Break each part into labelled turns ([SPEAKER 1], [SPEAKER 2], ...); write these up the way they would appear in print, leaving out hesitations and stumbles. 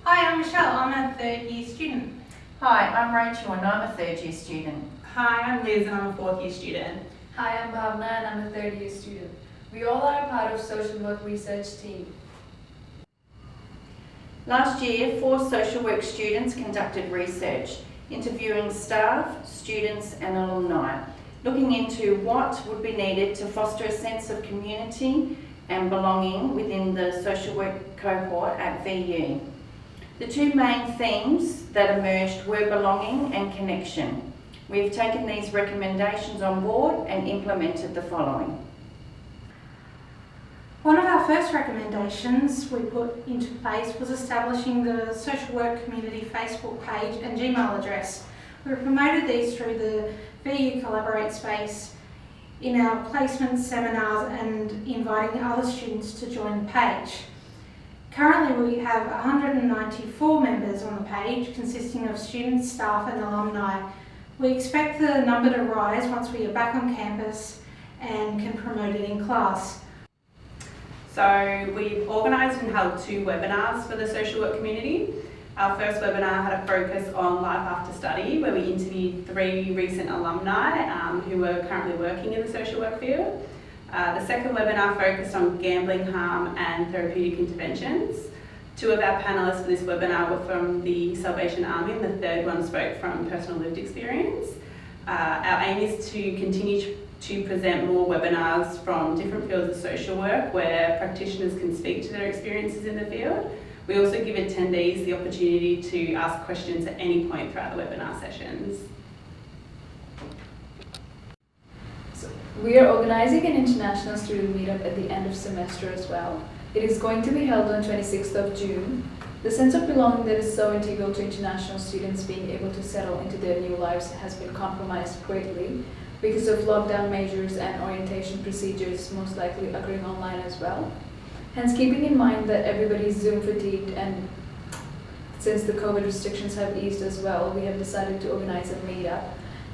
[SPEAKER 1] Hi, I'm Michelle. I'm a third year student.
[SPEAKER 2] Hi, I'm Rachel and I'm a third year student.
[SPEAKER 3] Hi, I'm Liz and I'm a fourth year student.
[SPEAKER 4] Hi, I'm Bhavna and I'm a third year student. We all are a part of social work research team.
[SPEAKER 2] Last year, 4 social work students conducted research, interviewing staff, students and alumni, looking into what would be needed to foster a sense of community and belonging within the social work cohort at VU. The 2 main themes that emerged were belonging and connection. We've taken these recommendations on board and implemented the following.
[SPEAKER 1] One of our first recommendations we put into place was establishing the social work community Facebook page and Gmail address. We promoted these through the VU Collaborate space in our placement seminars and inviting other students to join the page. Currently we have 194 members on the page consisting of students, staff and alumni. We expect the number to rise once we are back on campus and can promote it in class.
[SPEAKER 3] So we've organised and held 2 webinars for the social work community. Our first webinar had a focus on life after study, where we interviewed 3 recent alumni who were currently working in the social work field. The second webinar focused on gambling harm and therapeutic interventions. 2 of our panellists for this webinar were from the Salvation Army and the third one spoke from personal lived experience. Our aim is to continue to present more webinars from different fields of social work where practitioners can speak to their experiences in the field. We also give attendees the opportunity to ask questions at any point throughout the webinar sessions.
[SPEAKER 4] We are organising an international student meetup at the end of semester as well. It is going to be held on 26th of June. The sense of belonging that is so integral to international students being able to settle into their new lives has been compromised greatly because of lockdown measures and orientation procedures most likely occurring online as well. Hence, keeping in mind that everybody is Zoom fatigued and since the COVID restrictions have eased as well, we have decided to organize a meetup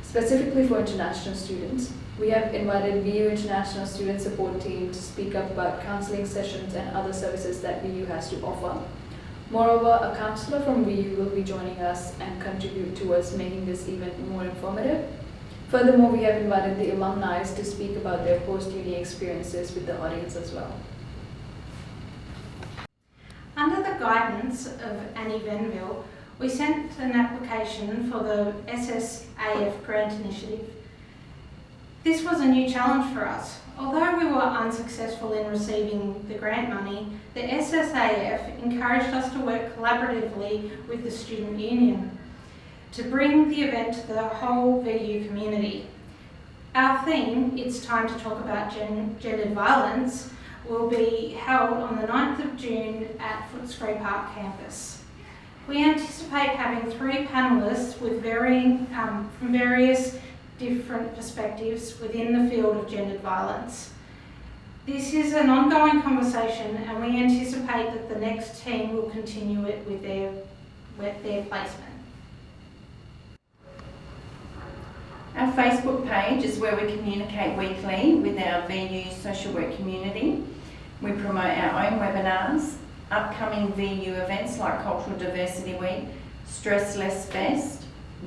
[SPEAKER 4] specifically for international students. We have invited VU International Student Support Team to speak up about counselling sessions and other services that VU has to offer. Moreover, a counsellor from VU will be joining us and contribute towards making this event more informative. Furthermore, we have invited the alumni to speak about their post-uni experiences with the audience as well.
[SPEAKER 1] Under the guidance of Annie Venville, we sent an application for the SSAF grant initiative. This was a new challenge for us. Although we were unsuccessful in receiving the grant money, the SSAF encouraged us to work collaboratively with the student union to bring the event to the whole VU community. Our theme, It's Time to Talk About Gendered Violence, will be held on the 9th of June at Footscray Park campus. We anticipate having 3 panellists with from various different perspectives within the field of gendered violence. This is an ongoing conversation and we anticipate that the next team will continue it with their placement.
[SPEAKER 2] Our Facebook page is where we communicate weekly with our VU social work community. We promote our own webinars, upcoming VU events like Cultural Diversity Week, Stress Less Fest,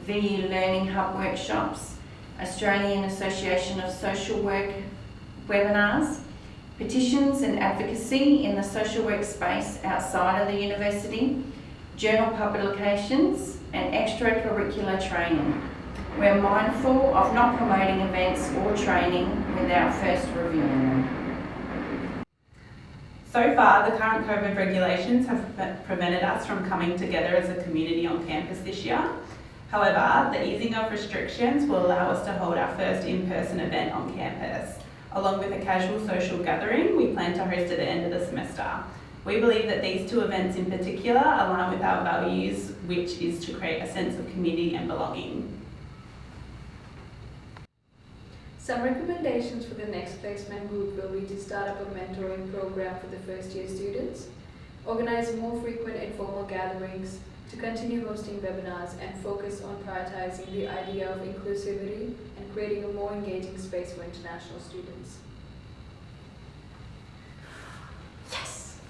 [SPEAKER 2] VU Learning Hub workshops, Australian Association of Social Work webinars, petitions and advocacy in the social work space outside of the university, journal publications and extracurricular training. We're mindful of not promoting events or training without first reviewing them.
[SPEAKER 3] So far, the current COVID regulations have prevented us from coming together as a community on campus this year. However, the easing of restrictions will allow us to hold our first in-person event on campus. Along with a casual social gathering we plan to host at the end of the semester. We believe that these 2 events in particular align with our values, which is to create a sense of community and belonging.
[SPEAKER 4] Some recommendations for the next placement group will be to start up a mentoring program for the first year students, organize more frequent informal gatherings, to continue hosting webinars and focus on prioritizing the idea of inclusivity and creating a more engaging space for international students.